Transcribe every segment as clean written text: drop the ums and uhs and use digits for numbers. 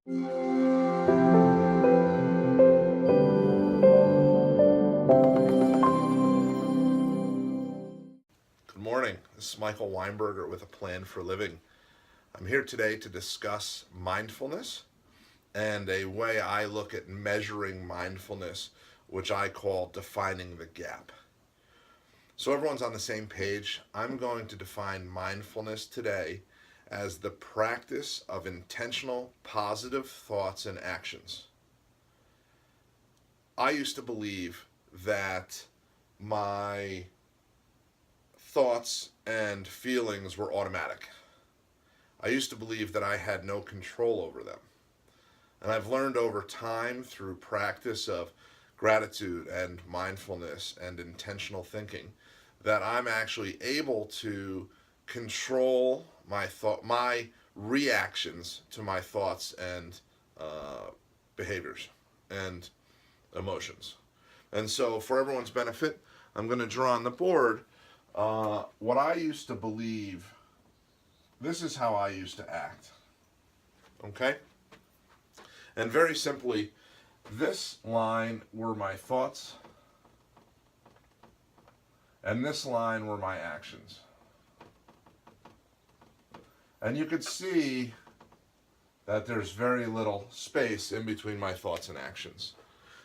Good morning. This is Michael Weinberger with A Plan for Living. I'm here today to discuss mindfulness and a way I look at measuring mindfulness, which I call defining the gap. So everyone's on the same page. I'm going to define mindfulness today as the practice of intentional positive thoughts and actions. I used to believe that my thoughts and feelings were automatic. I used to believe that I had no control over them. And I've learned over time through practice of gratitude and mindfulness and intentional thinking that I'm actually able to control my reactions to my thoughts and behaviors and emotions. And so, for everyone's benefit, I'm going to draw on the board what I used to believe. This is how I used to act. Okay? And very simply, this line were my thoughts, and this line were my actions. And you could see that there's very little space in between my thoughts and actions.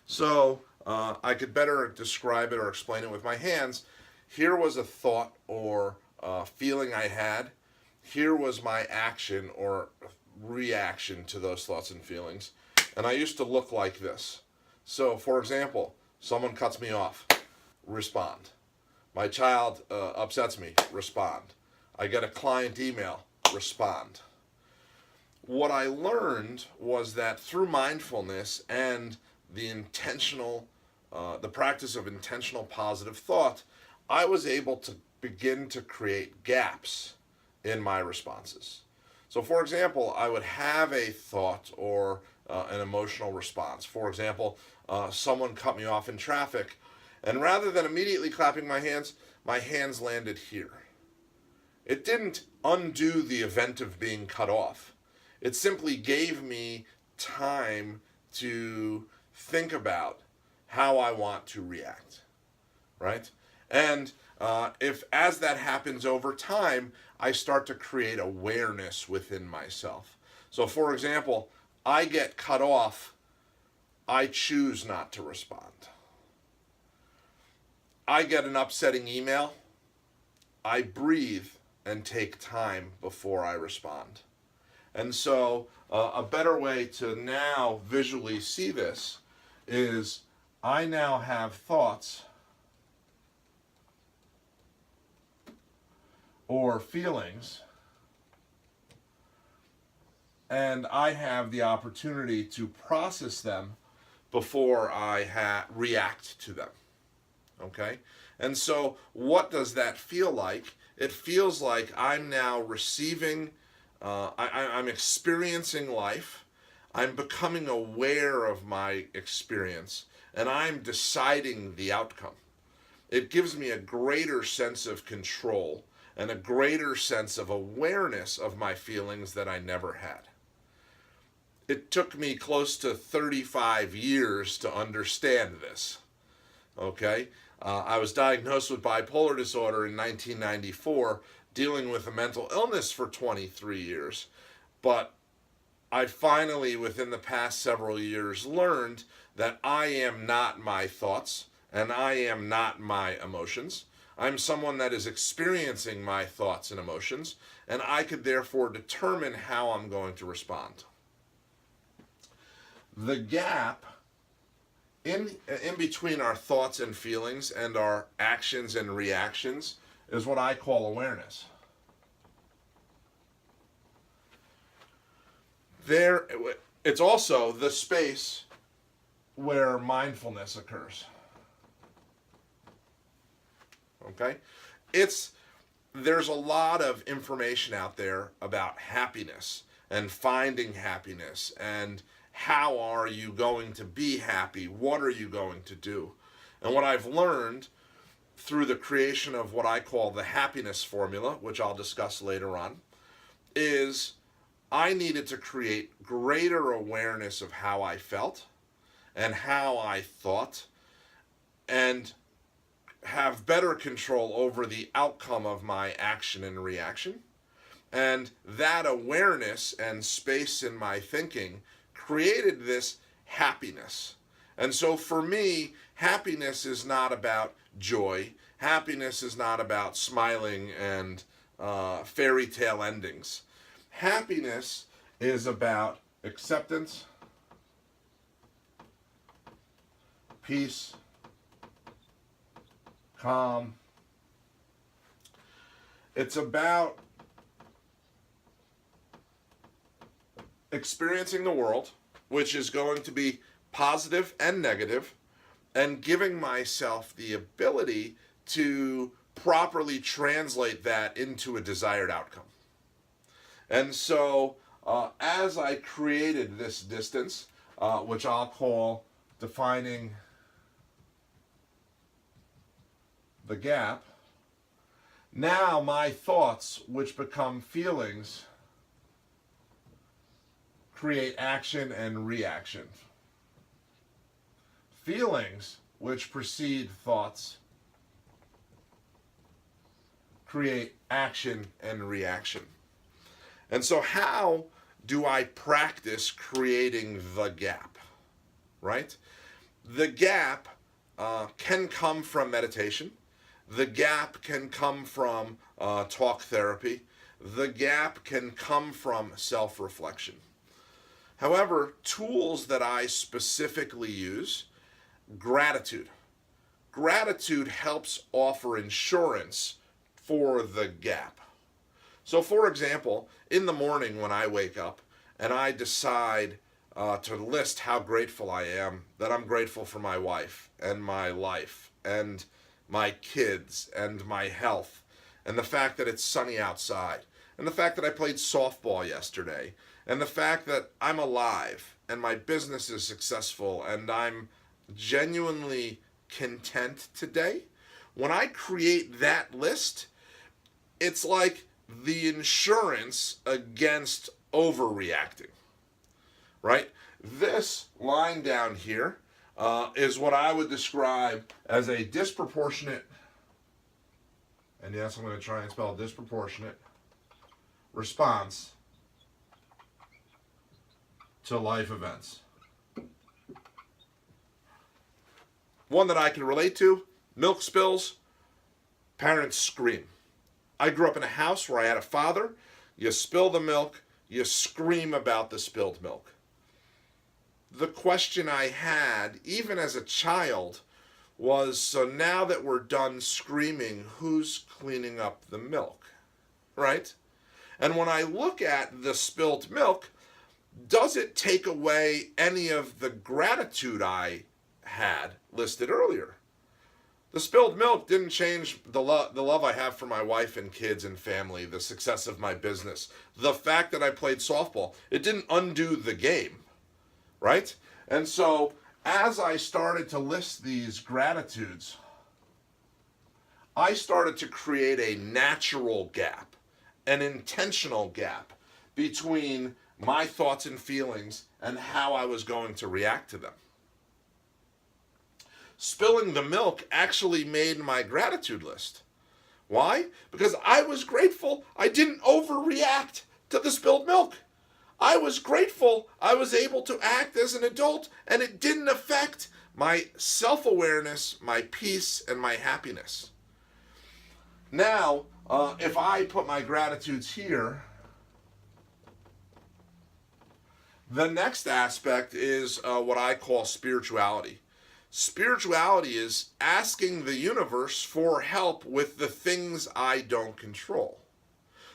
So I could better describe it or explain it with my hands. Here was a thought or feeling I had. Here was my action or reaction to those thoughts and feelings. And I used to look like this. So, for example, someone cuts me off, respond. My child upsets me, respond. I get a client email, respond. What I learned was that through mindfulness and the practice of intentional positive thought, I was able to begin to create gaps in my responses. So, for example, I would have a thought or an emotional response. For example, someone cut me off in traffic, and rather than immediately clapping my hands landed here. It didn't undo the event of being cut off. It simply gave me time to think about how I want to react, right? And if as that happens over time, I start to create awareness within myself. So, for example, I get cut off, I choose not to respond. I get an upsetting email, I breathe and take time before I respond. And so a better way to now visually see this is I now have thoughts or feelings, and I have the opportunity to process them before I react to them. Okay? And so what does that feel like? It feels like I'm now receiving, I'm experiencing life, I'm becoming aware of my experience, and I'm deciding the outcome. It gives me a greater sense of control and a greater sense of awareness of my feelings that I never had. It took me close to 35 years to understand this. Okay? I was diagnosed with bipolar disorder in 1994, dealing with a mental illness for 23 years. But I finally, within the past several years, learned that I am not my thoughts and I am not my emotions. I'm someone that is experiencing my thoughts and emotions, and I could therefore determine how I'm going to respond. The gap in between our thoughts and feelings and our actions and reactions is what I call awareness. It's also the space where mindfulness occurs. Okay? There's a lot of information out there about happiness and finding happiness and how are you going to be happy? What are you going to do? And what I've learned through the creation of what I call the happiness formula, which I'll discuss later on, is I needed to create greater awareness of how I felt and how I thought, and have better control over the outcome of my action and reaction. And that awareness and space in my thinking created this happiness. And so for me, happiness is not about joy. Happiness is not about smiling and fairy tale endings. Happiness is about acceptance, peace, calm. It's about experiencing the world, which is going to be positive and negative, and giving myself the ability to properly translate that into a desired outcome. And so, as I created this distance, which I'll call defining the gap, now my thoughts, which become feelings, create action and reaction. Feelings, which precede thoughts, create action and reaction. And so how do I practice creating the gap, right? The gap can come from meditation. The gap can come from talk therapy. The gap can come from self-reflection. However, tools that I specifically use, gratitude. Gratitude helps offer insurance for the gap. So for example, in the morning when I wake up and I decide to list how grateful I am, that I'm grateful for my wife and my life and my kids and my health and the fact that it's sunny outside and the fact that I played softball yesterday and the fact that I'm alive and my business is successful and I'm genuinely content today. When I create that list, it's like the insurance against overreacting, right? This line down here is what I would describe as a disproportionate, and yes, I'm going to try and spell disproportionate, response to life events. One that I can relate to, milk spills, parents scream. I grew up in a house where I had a father. You spill the milk, you scream about the spilled milk. The question I had, even as a child, was, so now that we're done screaming, who's cleaning up the milk, right? And when I look at the spilled milk, does it take away any of the gratitude I had listed earlier? The spilled milk didn't change the love I have for my wife and kids and family, the success of my business, the fact that I played softball. It didn't undo the game, right? And so as I started to list these gratitudes, I started to create a natural gap, an intentional gap between my thoughts and feelings and how I was going to react to them. Spilling the milk actually made my gratitude list. Why? Because I was grateful I didn't overreact to the spilled milk. I was grateful I was able to act as an adult and it didn't affect my self-awareness, my peace, and my happiness. Now, if I put my gratitudes here, the next aspect is what I call spirituality. Spirituality is asking the universe for help with the things I don't control.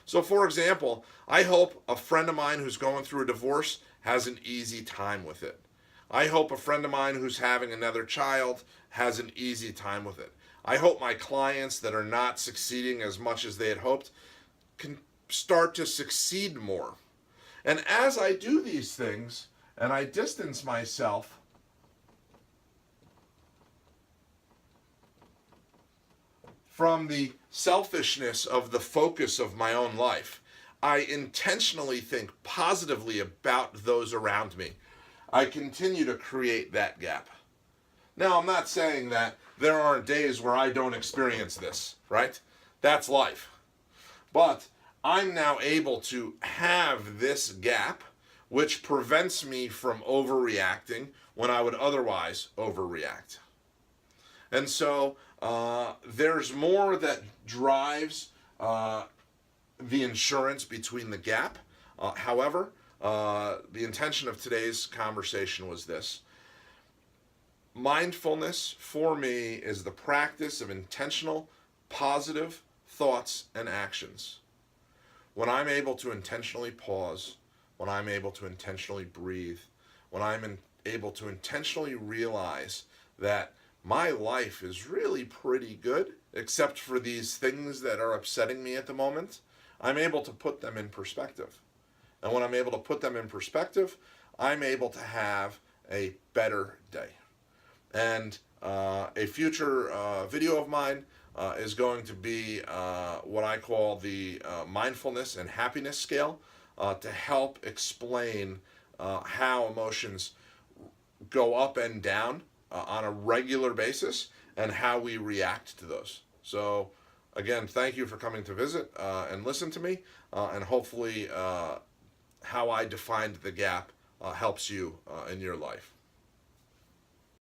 So for example, I hope a friend of mine who's going through a divorce has an easy time with it. I hope a friend of mine who's having another child has an easy time with it. I hope my clients that are not succeeding as much as they had hoped can start to succeed more. And as I do these things and I distance myself from the selfishness of the focus of my own life, I intentionally think positively about those around me, I continue to create that gap. Now, I'm not saying that there aren't days where I don't experience this, right? That's life. But I'm now able to have this gap, which prevents me from overreacting when I would otherwise overreact. And so there's more that drives the insurance between the gap. However, the intention of today's conversation was this. Mindfulness for me is the practice of intentional, positive thoughts and actions. When I'm able to intentionally pause, when I'm able to intentionally breathe, when able to intentionally realize that my life is really pretty good, except for these things that are upsetting me at the moment, I'm able to put them in perspective. And when I'm able to put them in perspective, I'm able to have a better day. And a future video of mine is going to be what I call the mindfulness and happiness scale to help explain how emotions go up and down on a regular basis and how we react to those. So, again, thank you for coming to visit and listen to me, and hopefully, how I defined the gap helps you in your life.